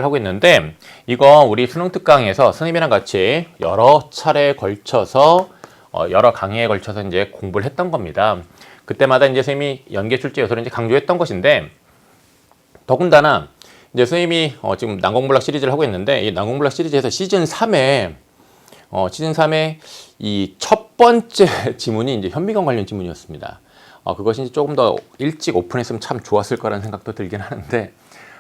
하고 있는데 이거 우리 수능 특강에서 선생님이랑 같이 여러 차례에 걸쳐서 여러 강의에 걸쳐서 이제 공부를 했던 겁니다. 그때마다 이제 선생님이 연계 출제 요소를 이제 강조했던 것인데 더군다나 이제 선생님이 지금 난공불락 시리즈를 하고 있는데 이 난공불락 시리즈에서 시즌 3에 이 첫 번째 지문이 이제 현미경 관련 지문이었습니다. 그것이 이제 조금 더 일찍 오픈했으면 참 좋았을 거라는 생각도 들긴 하는데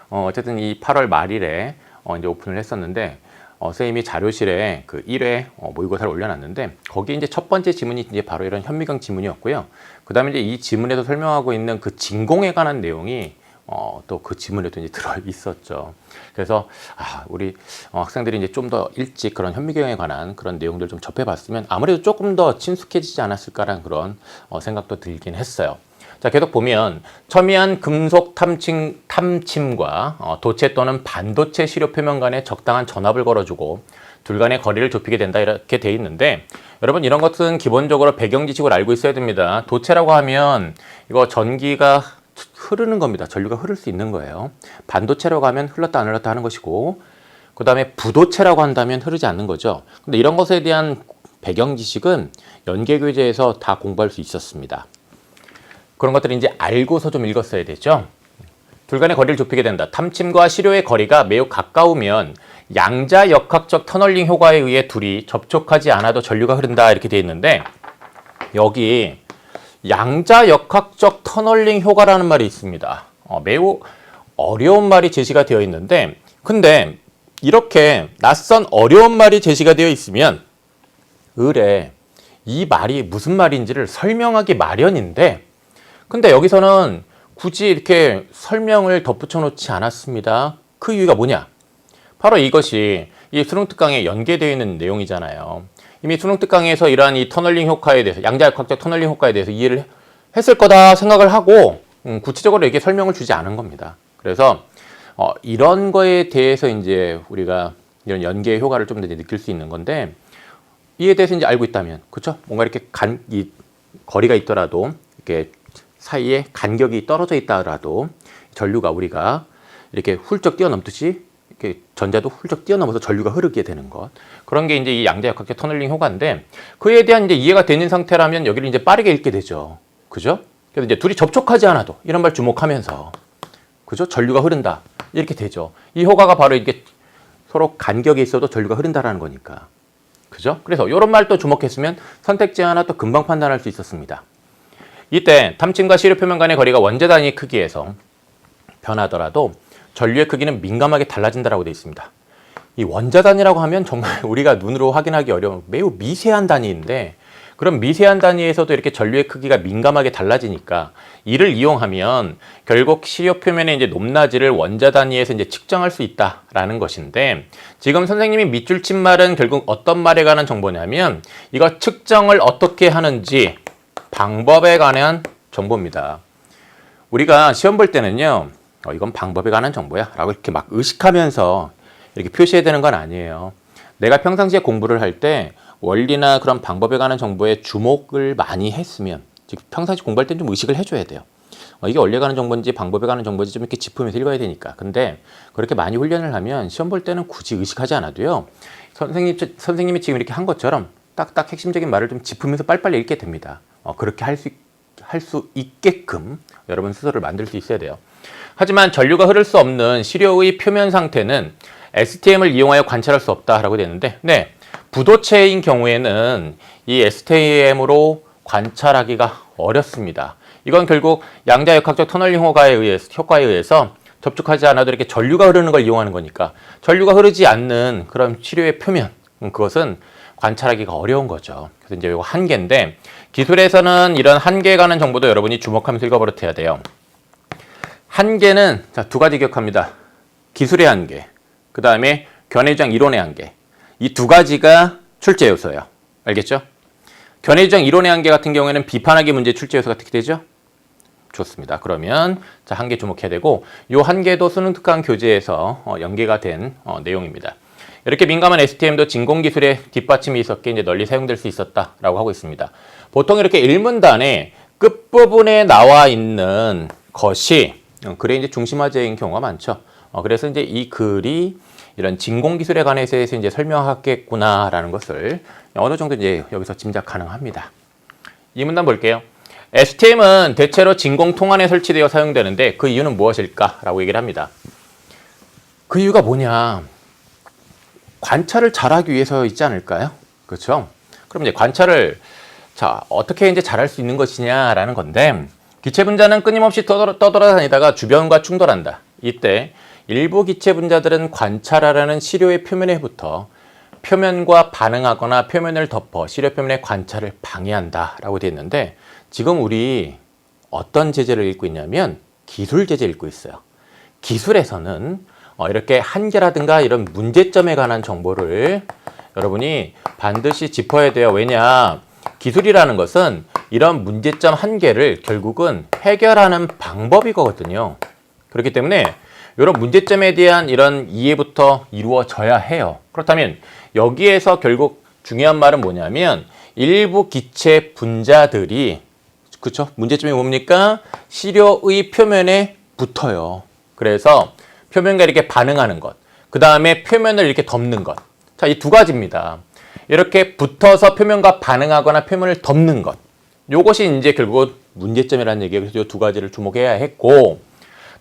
어쨌든 이 8월 말일에 이제 오픈을 했었는데 선생님이 자료실에 그 1회 모의고사를 올려놨는데 거기 이제 첫 번째 지문이 이제 바로 이런 현미경 지문이었고요. 그 다음에 이제 이 지문에서 설명하고 있는 그 진공에 관한 내용이 또 그 지문에도 이제 들어 있었죠. 그래서 우리 학생들이 이제 좀 더 일찍 그런 현미경에 관한 그런 내용들 좀 접해봤으면 아무래도 조금 더 친숙해지지 않았을까라는 그런 생각도 들긴 했어요. 자, 계속 보면 첨예한 금속 탐침과 도체 또는 반도체 시료 표면 간에 적당한 전압을 걸어주고 둘 간의 거리를 좁히게 된다 이렇게 돼 있는데 여러분 이런 것은 기본적으로 배경 지식을 알고 있어야 됩니다. 도체라고 하면 이거 전기가 흐르는 겁니다. 전류가 흐를 수 있는 거예요. 반도체라고 하면 흘렀다 안 흘렀다 하는 것이고 그 다음에 부도체라고 한다면 흐르지 않는 거죠. 근데 이런 것에 대한 배경 지식은 연계교재에서 다 공부할 수 있었습니다. 그런 것들을 이제 알고서 좀 읽었어야 되죠. 둘 간의 거리를 좁히게 된다. 탐침과 시료의 거리가 매우 가까우면 양자역학적 터널링 효과에 의해 둘이 접촉하지 않아도 전류가 흐른다 이렇게 되어 있는데 여기 양자역학적 터널링 효과라는 말이 있습니다. 매우 어려운 말이 제시가 되어 있는데 근데 이렇게 낯선 어려운 말이 제시가 되어 있으면 을에 이 말이 무슨 말인지를 설명하기 마련인데 근데 여기서는 굳이 이렇게 설명을 덧붙여 놓지 않았습니다. 그 이유가 뭐냐? 바로 이것이 이 수능 특강에 연계되어 있는 내용이잖아요. 이미 수능 특강에서 이러한 이 터널링 효과에 대해서 양자역학적 터널링 효과에 대해서 이해를 했을 거다 생각을 하고 구체적으로 이렇게 설명을 주지 않은 겁니다. 그래서 이런 거에 대해서 이제 우리가 이런 연계의 효과를 좀 더 느낄 수 있는 건데 이에 대해서 이제 알고 있다면 그렇죠? 뭔가 이렇게 이 거리가 있더라도 이렇게 사이에 간격이 떨어져 있다라도 전류가 우리가 이렇게 훌쩍 뛰어넘듯이 이렇게 전자도 훌쩍 뛰어넘어서 전류가 흐르게 되는 것 그런 게 이제 이 양자역학적 터널링 효과인데 그에 대한 이제 이해가 되는 상태라면 여기를 이제 빠르게 읽게 되죠. 그죠? 그래서 이제 둘이 접촉하지 않아도 이런 말 주목하면서 그죠? 전류가 흐른다 이렇게 되죠. 이 효과가 바로 이렇게 서로 간격이 있어도 전류가 흐른다라는 거니까 그죠? 그래서 이런 말 또 주목했으면 선택지 하나 또 금방 판단할 수 있었습니다. 이때 탐침과 시료 표면 간의 거리가 원자 단위 크기에서 변하더라도 전류의 크기는 민감하게 달라진다라고 되어 있습니다. 이 원자 단위라고 하면 정말 우리가 눈으로 확인하기 어려운 매우 미세한 단위인데 그럼 미세한 단위에서도 이렇게 전류의 크기가 민감하게 달라지니까 이를 이용하면 결국 시료 표면의 이제 높낮이를 원자 단위에서 이제 측정할 수 있다라는 것인데 지금 선생님이 밑줄 친 말은 결국 어떤 말에 관한 정보냐면 이거 측정을 어떻게 하는지 방법에 관한 정보입니다. 우리가 시험 볼 때는요. 이건 방법에 관한 정보야 라고 이렇게 막 의식하면서 이렇게 표시해야 되는 건 아니에요. 내가 평상시에 공부를 할 때 원리나 그런 방법에 관한 정보에 주목을 많이 했으면 즉 평상시 공부할 때 좀 의식을 해줘야 돼요. 이게 원리에 관한 정보인지 방법에 관한 정보인지 좀 이렇게 짚으면서 읽어야 되니까. 근데 그렇게 많이 훈련을 하면 시험 볼 때는 굳이 의식하지 않아도요. 선생님이 지금 이렇게 한 것처럼 딱딱 핵심적인 말을 좀 짚으면서 빨리빨리 읽게 됩니다. 그렇게 할 수 있게끔 여러분 스스로를 만들 수 있어야 돼요. 하지만 전류가 흐를 수 없는 시료의 표면 상태는 STM을 이용하여 관찰할 수 없다라고 되는데 네, 부도체인 경우에는 이 STM으로 관찰하기가 어렵습니다. 이건 결국 양자역학적 터널링 효과에 의해서 접촉하지 않아도 이렇게 전류가 흐르는 걸 이용하는 거니까 전류가 흐르지 않는 그런 시료의 표면 그것은 관찰하기가 어려운 거죠. 그래서 이제 이거 한계인데 기술에서는 이런 한계에 관한 정보도 여러분이 주목하면서 읽어버릇해야 돼요. 한계는 두 가지 기억합니다. 기술의 한계, 그 다음에 견해주장 이론의 한계. 이 두 가지가 출제 요소예요. 알겠죠? 견해주장 이론의 한계 같은 경우에는 비판하기 문제 출제 요소가 어떻게 되죠? 좋습니다. 그러면 한계 주목해야 되고 이 한계도 수능 특강 교재에서 연계가 된 내용입니다. 이렇게 민감한 STM도 진공기술의 뒷받침이 있었기에 이제 널리 사용될 수 있었다라고 하고 있습니다. 보통 이렇게 일문단의 끝부분에 나와 있는 것이 그래 이제 중심화제인 경우가 많죠. 그래서 이제 이 글이 이런 진공기술에 관해서 이제 설명하겠구나라는 것을 어느 정도 이제 여기서 짐작 가능합니다. 이 문단 볼게요. STM은 대체로 진공통안에 설치되어 사용되는데 그 이유는 무엇일까라고 얘기를 합니다. 그 이유가 뭐냐? 관찰을 잘하기 위해서 있지 않을까요? 그렇죠? 그럼 이제 관찰을 어떻게 이제 잘할 수 있는 것이냐라는 건데, 기체 분자는 끊임없이 떠돌아다니다가 주변과 충돌한다. 이때 일부 기체 분자들은 관찰하라는 시료의 표면에 붙어 표면과 반응하거나 표면을 덮어 시료 표면의 관찰을 방해한다라고 되어 있는데, 지금 우리 어떤 제재를 읽고 있냐면 기술 제재 읽고 있어요. 기술에서는 이렇게 한계라든가 이런 문제점에 관한 정보를 여러분이 반드시 짚어야 돼요. 왜냐? 기술이라는 것은 이런 문제점 한계를 결국은 해결하는 방법이거든요. 그렇기 때문에 이런 문제점에 대한 이런 이해부터 이루어져야 해요. 그렇다면 여기에서 결국 중요한 말은 뭐냐면 일부 기체 분자들이, 그렇죠? 문제점이 뭡니까? 시료의 표면에 붙어요. 그래서 표면과 이렇게 반응하는 것, 그 다음에 표면을 이렇게 덮는 것. 자, 이 두 가지입니다. 이렇게 붙어서 표면과 반응하거나 표면을 덮는 것. 요것이 이제 결국 문제점이라는 얘기예요. 그래서 이 두 가지를 주목해야 했고,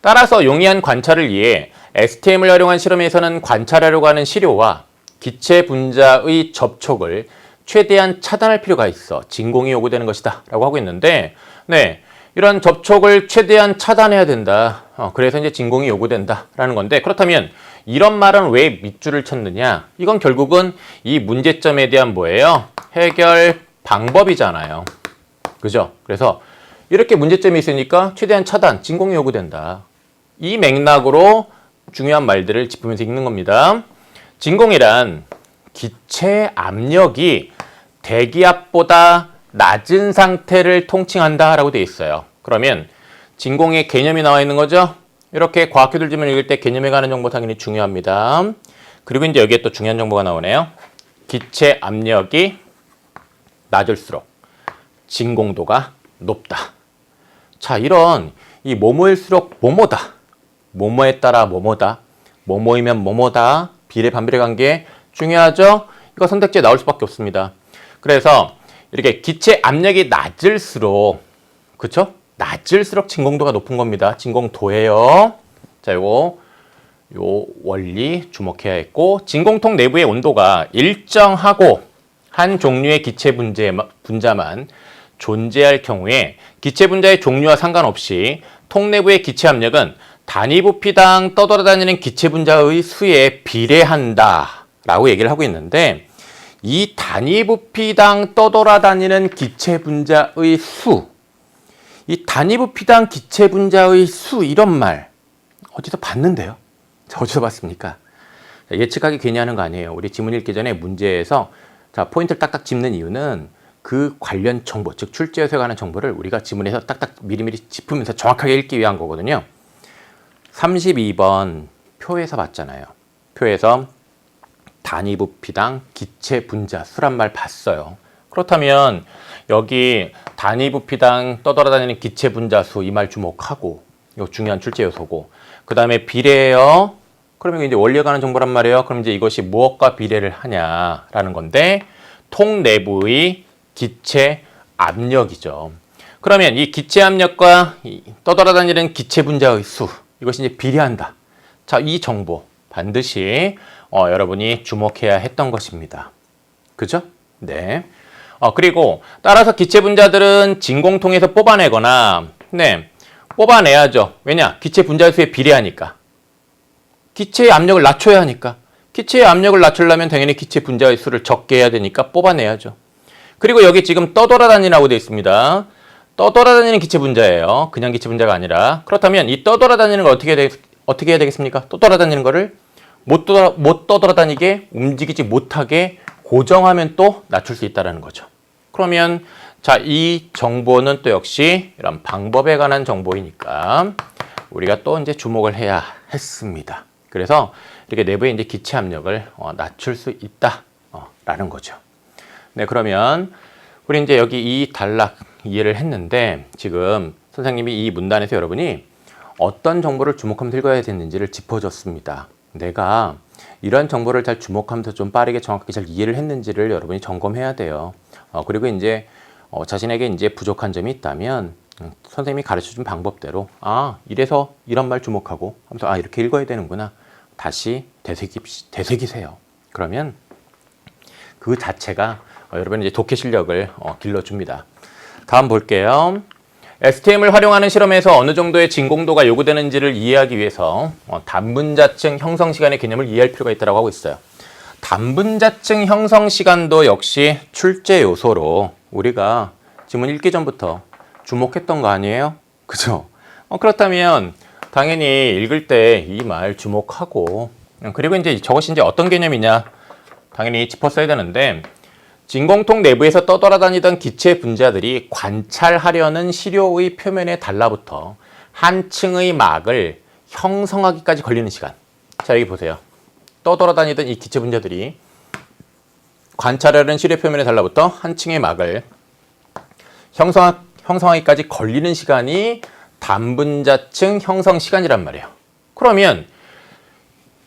따라서 용이한 관찰을 위해 STM을 활용한 실험에서는 관찰하려고 하는 시료와 기체 분자의 접촉을 최대한 차단할 필요가 있어 진공이 요구되는 것이다 라고 하고 있는데, 네, 이런 접촉을 최대한 차단해야 된다. 그래서 이제 진공이 요구된다 라는 건데, 그렇다면 이런 말은 왜 밑줄을 쳤느냐? 이건 결국은 이 문제점에 대한 뭐예요? 해결 방법이잖아요. 그죠? 그래서 이렇게 문제점이 있으니까 최대한 차단, 진공이 요구된다. 이 맥락으로 중요한 말들을 짚으면서 읽는 겁니다. 진공이란 기체 압력이 대기압보다 낮은 상태를 통칭한다 라고 되어 있어요. 그러면 진공의 개념이 나와 있는 거죠. 이렇게 과학기술 지문 읽을 때 개념에 관한 정보 당연히 중요합니다. 그리고 이제 여기에 또 중요한 정보가 나오네요. 기체 압력이 낮을수록 진공도가 높다. 자, 이런 이 뭐뭐일수록 뭐뭐다, 뭐뭐에 따라 뭐뭐다, 뭐뭐이면 뭐뭐다, 비례 반비례 관계 중요하죠? 이거 선택지에 나올 수밖에 없습니다. 그래서 이렇게 기체 압력이 낮을수록, 그쵸? 낮을수록 진공도가 높은 겁니다. 진공도예요. 자, 요 원리 주목해야 했고, 진공통 내부의 온도가 일정하고 한 종류의 기체 분자만 존재할 경우에 기체 분자의 종류와 상관없이 통 내부의 기체 압력은 단위 부피당 떠돌아다니는 기체 분자의 수에 비례한다 라고 얘기를 하고 있는데, 이 단위 부피당 떠돌아다니는 기체 분자의 수, 이 단위 부피당 기체 분자의 수, 이런 말 어디서 봤는데요? 자, 어디서 봤습니까? 예측하기 괜히 하는 거 아니에요. 우리 지문 읽기 전에 문제에서 포인트를 딱딱 짚는 이유는 그 관련 정보, 즉 출제에서 관한 정보를 우리가 지문에서 딱딱 미리미리 짚으면서 정확하게 읽기 위한 거거든요. 32번 표에서 봤잖아요. 표에서 단위 부피당 기체 분자 수란 말 봤어요. 그렇다면 여기 단위 부피당 떠돌아다니는 기체 분자 수, 이 말 주목하고, 이거 중요한 출제 요소고, 그 다음에 비례예요. 그러면 이제 원리에 관한 정보란 말이에요. 그럼 이제 이것이 무엇과 비례를 하냐라는 건데, 통 내부의 기체 압력이죠. 그러면 이 기체 압력과 이 떠돌아다니는 기체 분자의 수, 이것이 이제 비례한다. 자, 이 정보 반드시 여러분이 주목해야 했던 것입니다. 그죠? 네. 그리고 따라서 기체 분자들은 진공통에서 뽑아내거나, 네, 뽑아내야죠. 왜냐? 기체 분자 수에 비례하니까. 기체의 압력을 낮춰야 하니까. 기체의 압력을 낮추려면 당연히 기체 분자의 수를 적게 해야 되니까 뽑아내야죠. 그리고 여기 지금 떠돌아다니라고 되어 있습니다. 떠돌아다니는 기체 분자예요. 그냥 기체 분자가 아니라. 그렇다면 이 떠돌아다니는 걸 어떻게 해야 되겠습니까? 떠돌아다니는 거를 못 떠돌아다니게, 움직이지 못하게 고정하면 또 낮출 수 있다는 거죠. 그러면 자, 이 정보는 또 역시 이런 방법에 관한 정보이니까 우리가 또 이제 주목을 해야 했습니다. 그래서 이렇게 내부에 이제 기체 압력을 낮출 수 있다라는 거죠. 네, 그러면 우리 이제 여기 이 단락 이해를 했는데, 지금 선생님이 이 문단에서 여러분이 어떤 정보를 주목하면서 읽어야 되는지를 짚어줬습니다. 내가 이런 정보를 잘 주목하면서 좀 빠르게 정확하게 잘 이해를 했는지를 여러분이 점검해야 돼요. 그리고 이제 자신에게 이제 부족한 점이 있다면 선생님이 가르쳐준 방법대로 이래서 이런 말 주목하고 하면서 이렇게 읽어야 되는구나. 다시 되새기세요. 그러면 그 자체가 여러분의 이제 독해 실력을 길러줍니다. 다음 볼게요. STM을 활용하는 실험에서 어느 정도의 진공도가 요구되는지를 이해하기 위해서 단분자층 형성 시간의 개념을 이해할 필요가 있다고 하고 있어요. 단분자층 형성 시간도 역시 출제 요소로 우리가 지문 읽기 전부터 주목했던 거 아니에요? 그죠? 그렇다면 당연히 읽을 때 이 말 주목하고, 그리고 이제 저것이 이제 어떤 개념이냐 당연히 짚었어야 되는데, 진공통 내부에서 떠돌아다니던 기체 분자들이 관찰하려는 시료의 표면에 달라붙어 한 층의 막을 형성하기까지 걸리는 시간. 자, 여기 보세요. 떠돌아다니던 이 기체 분자들이 관찰하려는 시료 표면에 달라붙어 한 층의 막을 형성하기까지 걸리는 시간이 단분자층 형성 시간이란 말이에요. 그러면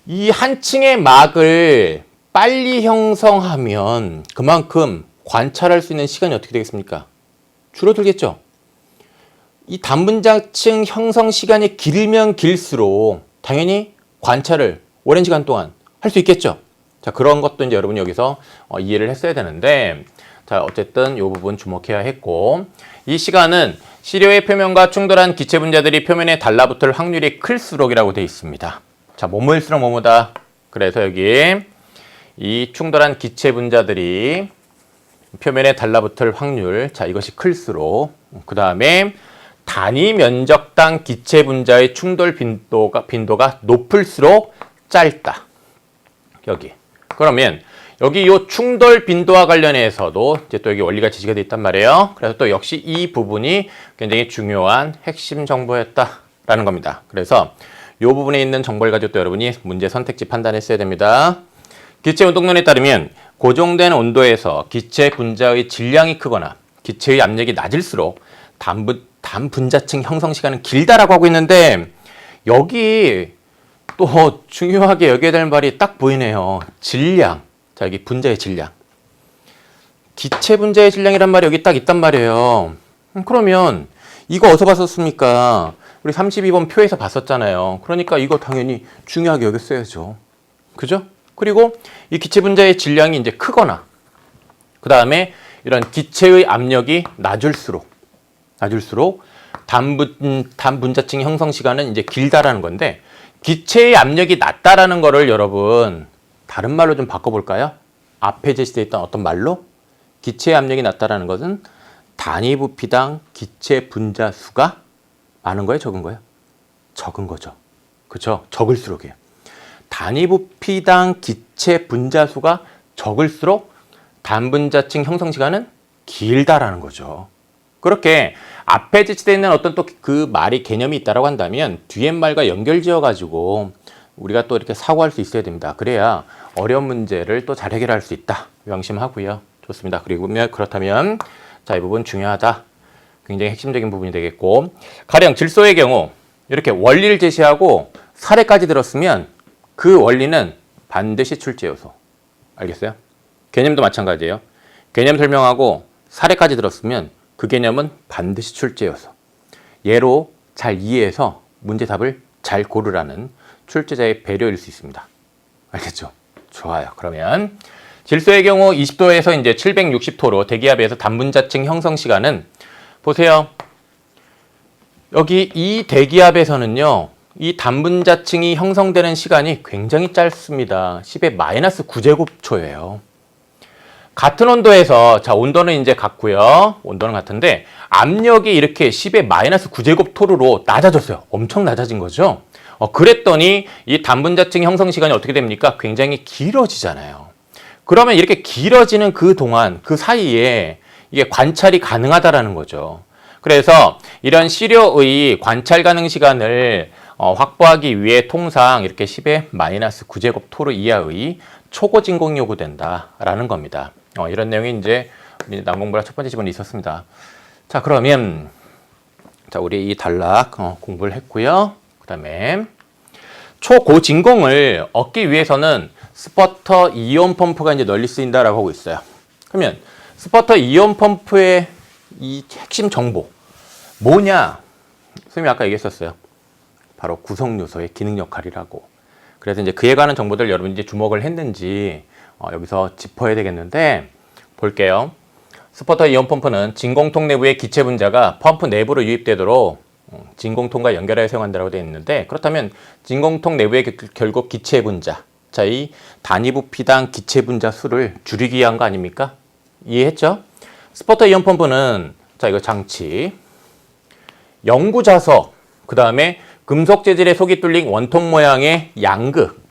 이 한 층의 막을 빨리 형성하면 그만큼 관찰할 수 있는 시간이 어떻게 되겠습니까? 줄어들겠죠? 이 단분자층 형성 시간이 길면 길수록 당연히 관찰을 오랜 시간 동안 할 수 있겠죠? 자, 그런 것도 이제 여러분이 여기서 이해를 했어야 되는데, 자, 어쨌든 이 부분 주목해야 했고, 이 시간은 시료의 표면과 충돌한 기체 분자들이 표면에 달라붙을 확률이 클수록이라고 되어 있습니다. 자, 뭐뭐일수록 뭐뭐다. 그래서 여기 이 충돌한 기체 분자들이 표면에 달라붙을 확률, 자, 이것이 클수록, 그 다음에 단위 면적당 기체 분자의 충돌 빈도가 높을수록 짧다. 여기. 그러면 여기 이 충돌 빈도와 관련해서도 이제 또 여기 원리가 제시가 되어 있단 말이에요. 그래서 또 역시 이 부분이 굉장히 중요한 핵심 정보였다라는 겁니다. 그래서 이 부분에 있는 정보를 가지고 또 여러분이 문제 선택지 판단했어야 됩니다. 기체 운동론에 따르면 고정된 온도에서 기체 분자의 질량이 크거나 기체의 압력이 낮을수록 단분자층 형성 시간은 길다라고 하고 있는데, 여기 또 중요하게 여겨야 될 말이 딱 보이네요. 질량. 자, 여기 분자의 질량. 기체 분자의 질량이란 말이 여기 딱 있단 말이에요. 그러면 이거 어디서 봤었습니까? 우리 32번 표에서 봤었잖아요. 그러니까 이거 당연히 중요하게 여겼어야죠. 그죠? 그리고 이 기체 분자의 질량이 이제 크거나, 그 다음에 이런 기체의 압력이 낮을수록 단분자층 형성 시간은 이제 길다라는 건데, 기체의 압력이 낮다라는 거를 여러분 다른 말로 좀 바꿔볼까요? 앞에 제시되어 있던 어떤 말로? 기체의 압력이 낮다라는 것은 단위 부피당 기체 분자 수가 많은 거예요, 적은 거예요? 적은 거죠. 그렇죠? 적을수록이에요. 단위 부피당 기체 분자 수가 적을수록 단분자층 형성 시간은 길다라는 거죠. 그렇게 앞에 제시되어 있는 어떤 또 그 말이 개념이 있다라고 한다면 뒤에 말과 연결지어 가지고 우리가 또 이렇게 사고할 수 있어야 됩니다. 그래야 어려운 문제를 또 잘 해결할 수 있다. 명심하고요. 좋습니다. 그리고 그렇다면 자, 이 부분 중요하다. 굉장히 핵심적인 부분이 되겠고, 가령 질소의 경우 이렇게 원리를 제시하고 사례까지 들었으면 그 원리는 반드시 출제 요소. 알겠어요? 개념도 마찬가지예요. 개념 설명하고 사례까지 들었으면 그 개념은 반드시 출제 요소. 예로 잘 이해해서 문제 답을 잘 고르라는 출제자의 배려일 수 있습니다. 알겠죠? 좋아요. 그러면 질소의 경우 20도에서 이제 760도로 대기압에서 단분자층 형성 시간은 보세요. 여기 이 대기압에서는요, 이 단분자층이 형성되는 시간이 굉장히 짧습니다. 10의 마이너스 9제곱초예요. 같은 온도에서, 자, 온도는 이제 같고요. 온도는 같은데 압력이 이렇게 10의 마이너스 9제곱토르로 낮아졌어요. 엄청 낮아진 거죠. 그랬더니 이 단분자층 형성 시간이 어떻게 됩니까? 굉장히 길어지잖아요. 그러면 이렇게 길어지는 그 동안, 그 사이에 이게 관찰이 가능하다라는 거죠. 그래서 이런 시료의 관찰 가능 시간을 확보하기 위해 통상 이렇게 10의 마이너스 9제곱토르 이하의 초고 진공이 요구된다라는 겁니다. 이런 내용이 이제 난공부라 첫 번째 지문에 있었습니다. 자, 그러면 자, 우리 이 단락 공부를 했고요. 그다음에 초고진공을 얻기 위해서는 스퍼터 이온 펌프가 이제 널리 쓰인다라고 하고 있어요. 그러면 스퍼터 이온 펌프의 이 핵심 정보 뭐냐? 선생님이 아까 얘기했었어요. 바로 구성 요소의 기능 역할이라고. 그래서 이제 그에 관한 정보들 여러분이 이제 주목을 했는지 여기서 짚어야 되겠는데 볼게요. 스퍼터 이온 펌프는 진공통 내부의 기체 분자가 펌프 내부로 유입되도록 진공통과 연결하여 사용한다고 되어 있는데, 그렇다면 진공통 내부의 결국 기체 분자, 자, 이 단위 부피당 기체 분자 수를 줄이기 위한 거 아닙니까? 이해했죠? 스퍼터 이온 펌프는 자, 이거 장치, 영구자석, 그 다음에 금속 재질의 속이 뚫린 원통 모양의 양극,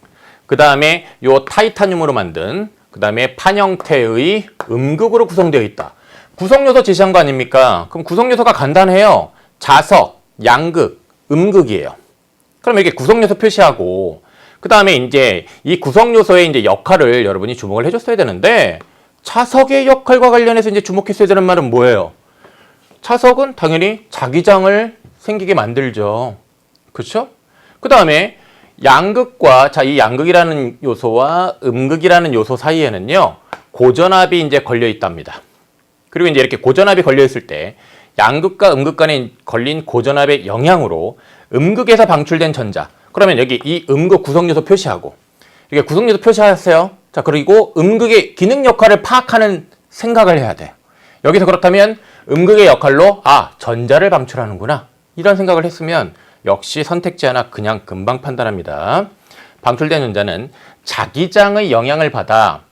그 다음에 요 타이타늄으로 만든, 그 다음에 판 형태의 음극으로 구성되어 있다. 구성요소 제시한 거 아닙니까? 그럼 구성요소가 간단해요. 자석, 양극, 음극이에요. 그럼 이렇게 구성요소 표시하고, 그 다음에 이제 이 구성요소의 이제 역할을 여러분이 주목을 해줬어야 되는데, 자석의 역할과 관련해서 이제 주목했어야 되는 말은 뭐예요? 자석은 당연히 자기장을 생기게 만들죠. 그렇죠? 그 다음에 양극과, 자, 이 양극이라는 요소와 음극이라는 요소 사이에는요, 고전압이 이제 걸려 있답니다. 그리고 이제 이렇게 고전압이 걸려 있을 때 양극과 음극 간에 걸린 고전압의 영향으로 음극에서 방출된 전자. 그러면 여기 이 음극 구성요소 표시하고, 이렇게 구성요소 표시하세요. 자, 그리고 음극의 기능 역할을 파악하는 생각을 해야 돼요. 여기서 그렇다면 음극의 역할로 전자를 방출하는구나, 이런 생각을 했으면 역시 선택지 하나 그냥 금방 판단합니다. 방출된 전자는 자기장의 영향을 받아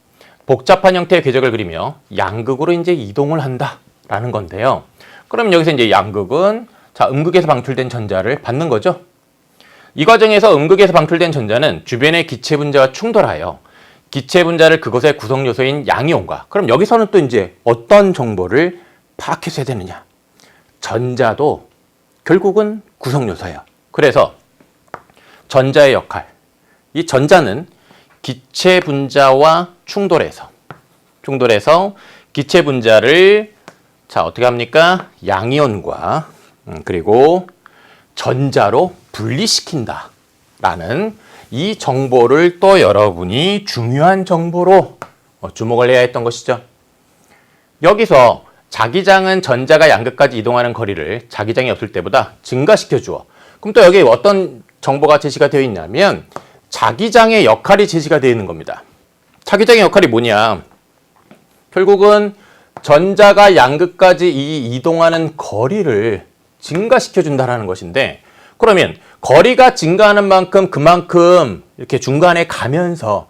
복잡한 형태의 궤적을 그리며 양극으로 이제 이동을 한다라는 건데요. 그럼 여기서 이제 양극은 자, 음극에서 방출된 전자를 받는 거죠. 이 과정에서 음극에서 방출된 전자는 주변의 기체 분자와 충돌하여 기체 분자를 그것의 구성 요소인 양이온과, 그럼 여기서는 또 이제 어떤 정보를 파악해야 되느냐? 전자도 결국은 구성 요소예요. 그래서 전자의 역할, 이 전자는 기체 분자와 충돌해서 기체 분자를 자, 어떻게 합니까? 양이온과 그리고 전자로 분리시킨다 라는 이 정보를 또 여러분이 중요한 정보로 주목을 해야 했던 것이죠. 여기서 자기장은 전자가 양극까지 이동하는 거리를 자기장이 없을 때보다 증가시켜 주어. 그럼 또 여기 어떤 정보가 제시가 되어 있냐면 자기장의 역할이 제시가 되어 있는 겁니다. 자기장의 역할이 뭐냐? 결국은 전자가 양극까지 이동하는 거리를 증가시켜 준다는 것인데, 그러면 거리가 증가하는 만큼 그만큼 이렇게 중간에 가면서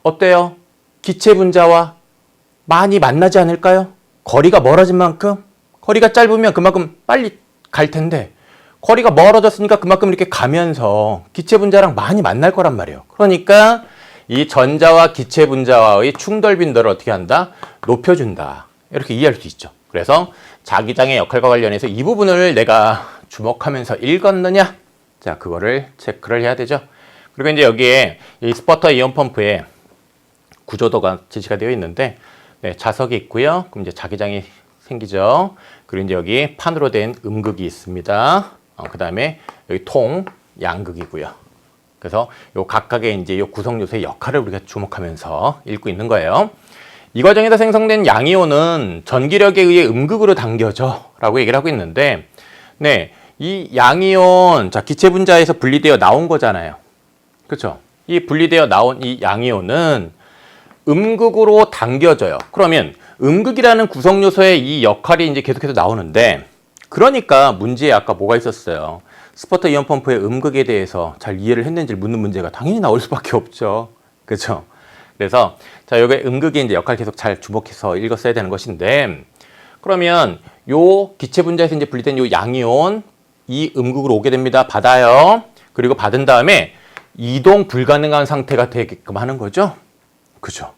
어때요? 기체 분자와 많이 만나지 않을까요? 거리가 멀어진 만큼, 거리가 짧으면 그만큼 빨리 갈 텐데 거리가 멀어졌으니까 그만큼 이렇게 가면서 기체 분자랑 많이 만날 거란 말이에요. 그러니까 이 전자와 기체 분자와의 충돌 빈도를 어떻게 한다? 높여준다. 이렇게 이해할 수 있죠. 그래서 자기장의 역할과 관련해서 이 부분을 내가 주목하면서 읽었느냐? 자, 그거를 체크를 해야 되죠. 그리고 이제 여기에 이 스퍼터 이온 펌프의 구조도가 제시가 되어 있는데, 네, 자석이 있고요. 그럼 이제 자기장이 생기죠. 그리고 이제 여기 판으로 된 음극이 있습니다. 그 다음에 여기 통, 양극이고요. 그래서 요 각각의 이제 요 구성 요소의 역할을 우리가 주목하면서 읽고 있는 거예요. 이 과정에서 생성된 양이온은 전기력에 의해 음극으로 당겨져 라고 얘기를 하고 있는데, 네, 이 양이온, 자, 기체 분자에서 분리되어 나온 거잖아요. 그렇죠? 이 분리되어 나온 이 양이온은 음극으로 당겨져요. 그러면 음극이라는 구성 요소의 이 역할이 이제 계속해서 나오는데, 그러니까 문제에 아까 뭐가 있었어요? 스퍼터 이온 펌프의 음극에 대해서 잘 이해를 했는지를 묻는 문제가 당연히 나올 수밖에 없죠. 그렇죠? 그래서 자, 여기 음극의 이제 역할 계속 잘 주목해서 읽었어야 되는 것인데, 그러면 요 기체 분자에서 이제 분리된 요 양이온, 이 음극으로 오게 됩니다. 받아요. 그리고 받은 다음에 이동 불가능한 상태가 되게끔 하는 거죠. 그죠?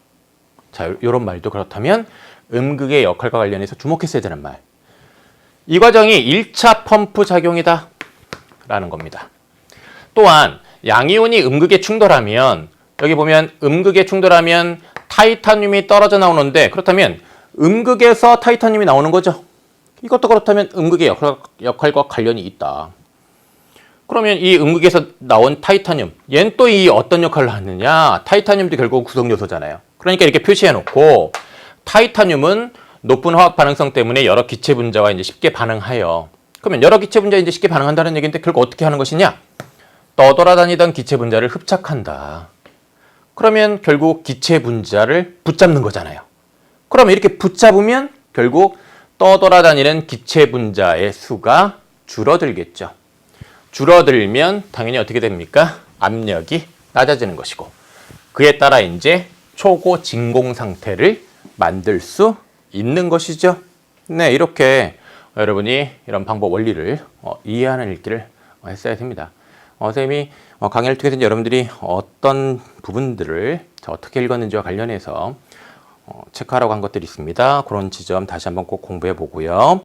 자, 요런 말도 그렇다면 음극의 역할과 관련해서 주목했어야 되는 말. 이 과정이 1차 펌프 작용이다 라는 겁니다. 또한 양이온이 음극에 충돌하면, 여기 보면 음극에 충돌하면 타이타늄이 떨어져 나오는데, 그렇다면 음극에서 타이타늄이 나오는 거죠. 이것도 그렇다면 음극의 역할과 관련이 있다. 그러면 이 음극에서 나온 타이타늄, 얘는 또 이 어떤 역할을 하느냐? 타이타늄도 결국 구성 요소잖아요. 그러니까 이렇게 표시해 놓고 타이타늄은 높은 화학 반응성 때문에 여러 기체 분자와 이제 쉽게 반응하여. 그러면 여러 기체 분자 이제 쉽게 반응한다는 얘기인데 결국 어떻게 하는 것이냐? 떠돌아다니던 기체 분자를 흡착한다. 그러면 결국 기체 분자를 붙잡는 거잖아요. 그러면 이렇게 붙잡으면 결국 떠돌아다니는 기체 분자의 수가 줄어들겠죠. 줄어들면 당연히 어떻게 됩니까? 압력이 낮아지는 것이고 그에 따라 이제 초고 진공 상태를 만들 수 있는 것이죠. 네, 이렇게 여러분이 이런 방법 원리를 이해하는 읽기를 했어야 됩니다. 선생님이 강의를 통해서 여러분들이 어떤 부분들을 어떻게 읽었는지와 관련해서 체크하라고 한 것들이 있습니다. 그런 지점 다시 한번 꼭 공부해 보고요.